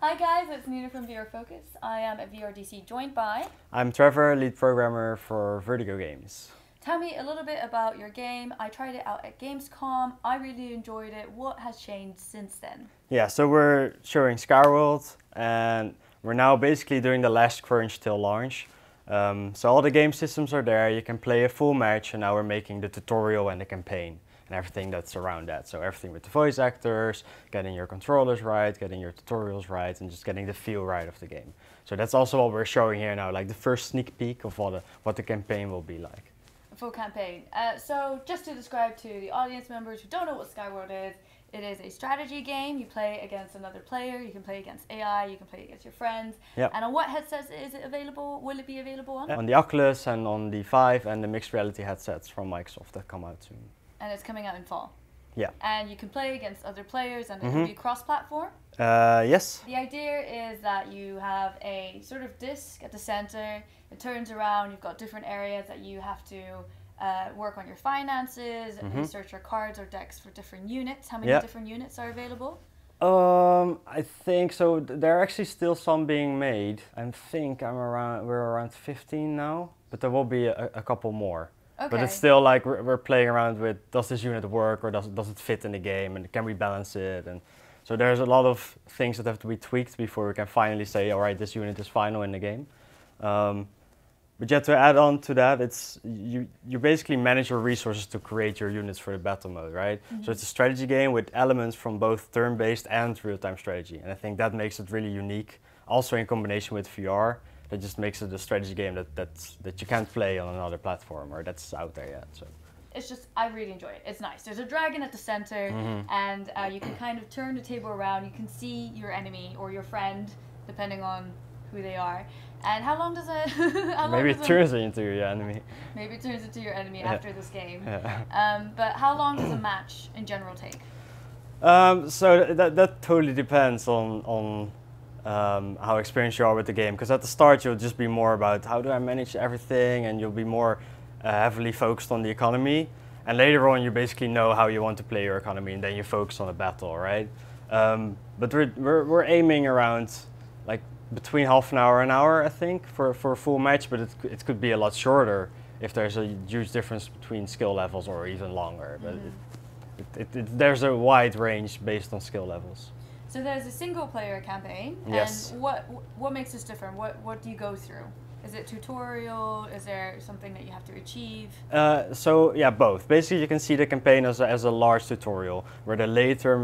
Hi guys, it's Nina from VRFocus. I am at VRDC joined by... I'm Trevor, lead programmer for Vertigo Games. Tell me a little bit about your game. I tried it out at Gamescom. I really enjoyed it. What has changed since then? Yeah, so we're showing Skyworld and we're now basically doing the last crunch till launch. So all the game systems are there, you can play a full match, and now we're making the tutorial and the campaign and everything that's around that. So everything with the voice actors, getting your controllers right, getting your tutorials right, and just getting the feel right of the game. So that's also what we're showing here now, like the first sneak peek of what the campaign will be like. A full campaign. So just to describe to the audience members who don't know what Skyworld is, it is a strategy game. You play against another player, you can play against AI, you can play against your friends. Yep. And on what headsets is it available? Will it be available on? On the Oculus and on the Vive and the mixed reality headsets from Microsoft that come out soon. And it's coming out in fall. Yeah. And you can play against other players, and it will be cross-platform. Yes. The idea is that you have a sort of disc at the center. It turns around. You've got different areas that you have to work on your finances, research your cards or decks for different units. How many different units are available? I think so. There are actually still some being made. I think we're around 15 now, but there will be a couple more. Okay. But it's still like we're playing around with, does this unit work, or does it fit in the game, and can we balance it? And so there's a lot of things that have to be tweaked before we can finally say, all right, this unit is final in the game. But yeah, to add on to that, it's you basically manage your resources to create your units for the battle mode, right? So it's a strategy game with elements from both turn-based and real-time strategy, and I think that makes it really unique. Also in combination with VR, that just makes it a strategy game that you can't play on another platform or that's out there yet. So it's just, I really enjoy it. It's nice. There's a dragon at the center, and you can kind of turn the table around. You can see your enemy or your friend, depending on who they are. And how long does it? Maybe it turns into your enemy. Maybe it turns into your enemy after this game. Yeah. But how long does a match in general take? So that totally depends on how experienced you are with the game. Because at the start you'll just be more about how do I manage everything, and you'll be more heavily focused on the economy. And later on you basically know how you want to play your economy, and then you focus on the battle, right? But we're aiming around like between half an hour, I think, for a full match, but it could be a lot shorter if there's a huge difference between skill levels, or even longer. But there's a wide range based on skill levels. So there's a single player campaign, yes. And what makes this different? What do you go through? Is it tutorial? Is there something that you have to achieve? So yeah, both. Basically you can see the campaign as a large tutorial, where the later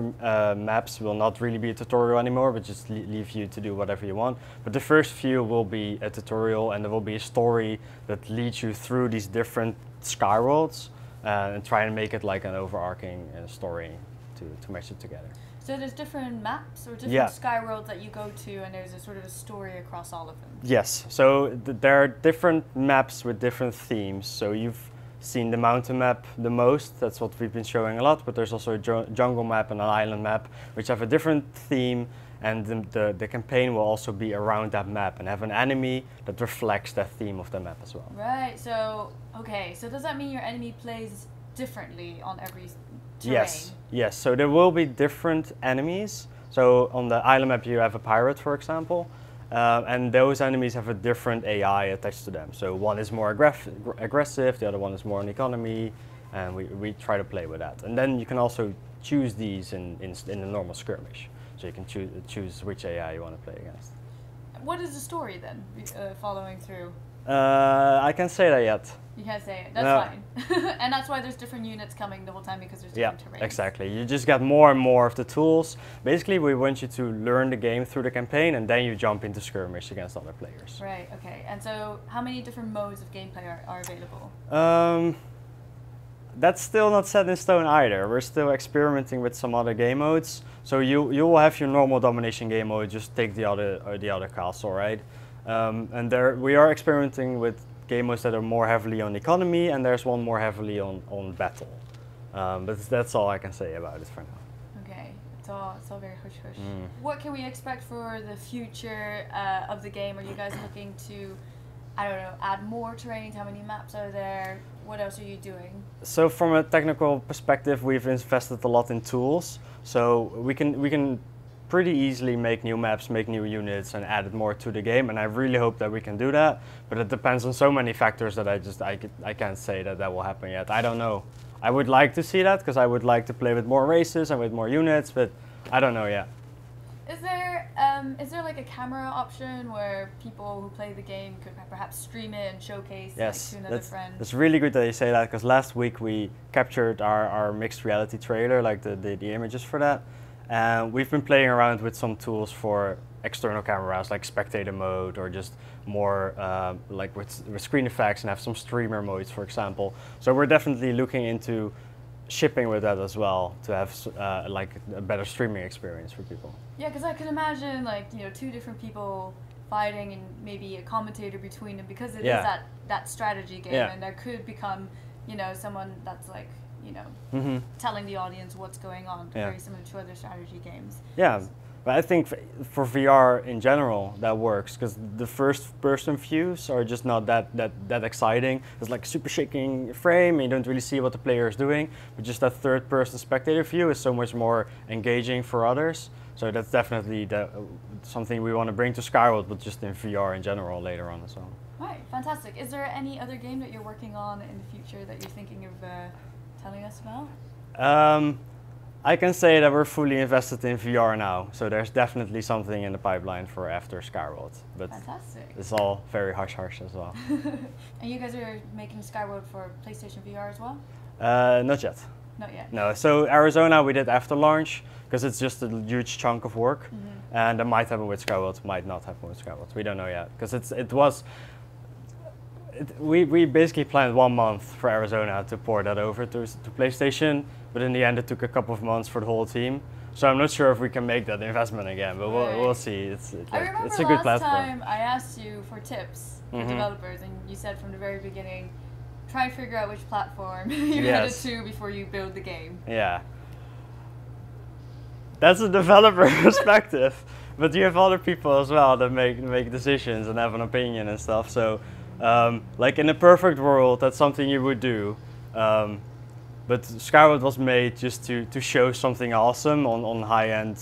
maps will not really be a tutorial anymore, but just leave you to do whatever you want. But the first few will be a tutorial, and there will be a story that leads you through these different Skyworlds, and try and make it like an overarching story to match it together. So there's different maps or different Skyworlds that you go to, and there's a sort of a story across all of them? Yes, so there are different maps with different themes. So you've seen the mountain map the most, that's what we've been showing a lot, but there's also a jungle map and an island map, which have a different theme, and the campaign will also be around that map and have an enemy that reflects that theme of the map as well. Right, so, okay, so does that mean your enemy plays differently on every terrain? Yes. So there will be different enemies. So on the island map you have a pirate, for example, and those enemies have a different AI attached to them. So one is more aggressive, the other one is more on economy, and we try to play with that. And then you can also choose these in the normal skirmish. So you can choose which AI you want to play against. What is the story then, following through? I can't say that yet. You can't say it. That's fine. And that's why there's different units coming the whole time, because there's different terrains. Exactly. You just get more and more of the tools. Basically, we want you to learn the game through the campaign, and then you jump into skirmish against other players. Right. Okay. And so, how many different modes of gameplay are available? That's still not set in stone either. We're still experimenting with some other game modes. So you will have your normal domination game mode. Just take the other castle, right? And we are experimenting with game modes that are more heavily on economy, and there's one more heavily on battle. But that's all I can say about it for now. Okay, it's all very hush-hush. What can we expect for the future of the game? Are you guys looking to, I don't know, add more terrains? How many maps are there? What else are you doing? So from a technical perspective, we've invested a lot in tools. So we can pretty easily make new maps, make new units, and add more to the game. And I really hope that we can do that. But it depends on so many factors that I can't say that will happen yet. I don't know. I would like to see that because I would like to play with more races and with more units, but I don't know yet. Is there like a camera option where people who play the game could perhaps stream it and showcase like, to another friend? It's really good that you say that, because last week we captured our mixed reality trailer, like the images for that. And we've been playing around with some tools for external cameras, like spectator mode, or just more like with screen effects, and have some streamer modes, for example. So we're definitely looking into shipping with that as well, to have like a better streaming experience for people. Yeah, because I can imagine like, you know, two different people fighting and maybe a commentator between them, because it is that strategy game, and there could become, you know, someone that's like, you know, telling the audience what's going on, very similar to other strategy games. Yeah, but I think for VR in general that works, because the first person views are just not that exciting. It's like super shaking frame and you don't really see what the player is doing, but just that third person spectator view is so much more engaging for others. So that's definitely something we want to bring to Skyworld, but just in VR in general later on as well. Right, fantastic. Is there any other game that you're working on in the future that you're thinking of telling us about? I can say that we're fully invested in VR now, so there's definitely something in the pipeline for after Skyworld. But fantastic. It's all very hush-hush as well. And you guys are making Skyworld for PlayStation VR as well? Not yet. Not yet. No, so Arizona we did after launch, because it's just a huge chunk of work, and it might happen with Skyworld, might not happen with Skyworld. We don't know yet, because we basically planned 1 month for Arizona to port that over to PlayStation, but in the end it took a couple of months for the whole team. So I'm not sure if we can make that investment again, but we'll see. It's a good platform. Last time I asked you for tips for developers, and you said from the very beginning, try and figure out which platform you're headed to before you build the game. Yeah. That's a developer perspective, but you have other people as well that make decisions and have an opinion and stuff. So, like in a perfect world, that's something you would do. But Skyworld was made just to show something awesome on high-end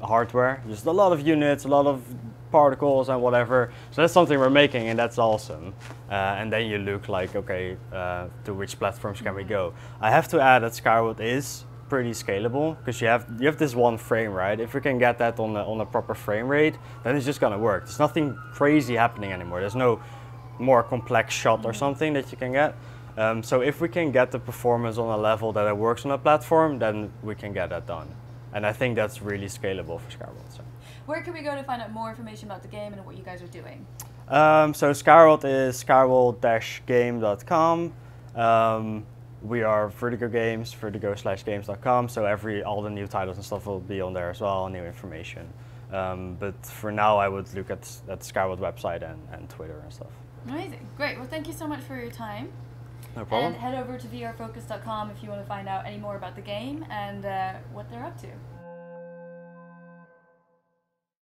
hardware. Just a lot of units, a lot of particles and whatever. So that's something we're making, and that's awesome. And then you look like, okay, to which platforms can we go? I have to add that Skyworld is pretty scalable, because you have this one frame, right? If we can get that on a proper frame rate, then it's just gonna work. There's nothing crazy happening anymore. There's no more complex shot or something that you can get. So if we can get the performance on a level that it works on a platform, then we can get that done. And I think that's really scalable for Skyworld. So. Where can we go to find out more information about the game and what you guys are doing? So Skyworld is skyworld-game.com. We are Vertigo Games, vertigo/games.com. So all the new titles and stuff will be on there as well, new information. But for now, I would look at the Skyworld website and Twitter and stuff. Amazing, great. Well, thank you so much for your time. No problem. And head over to VRFocus.com if you want to find out any more about the game and what they're up to.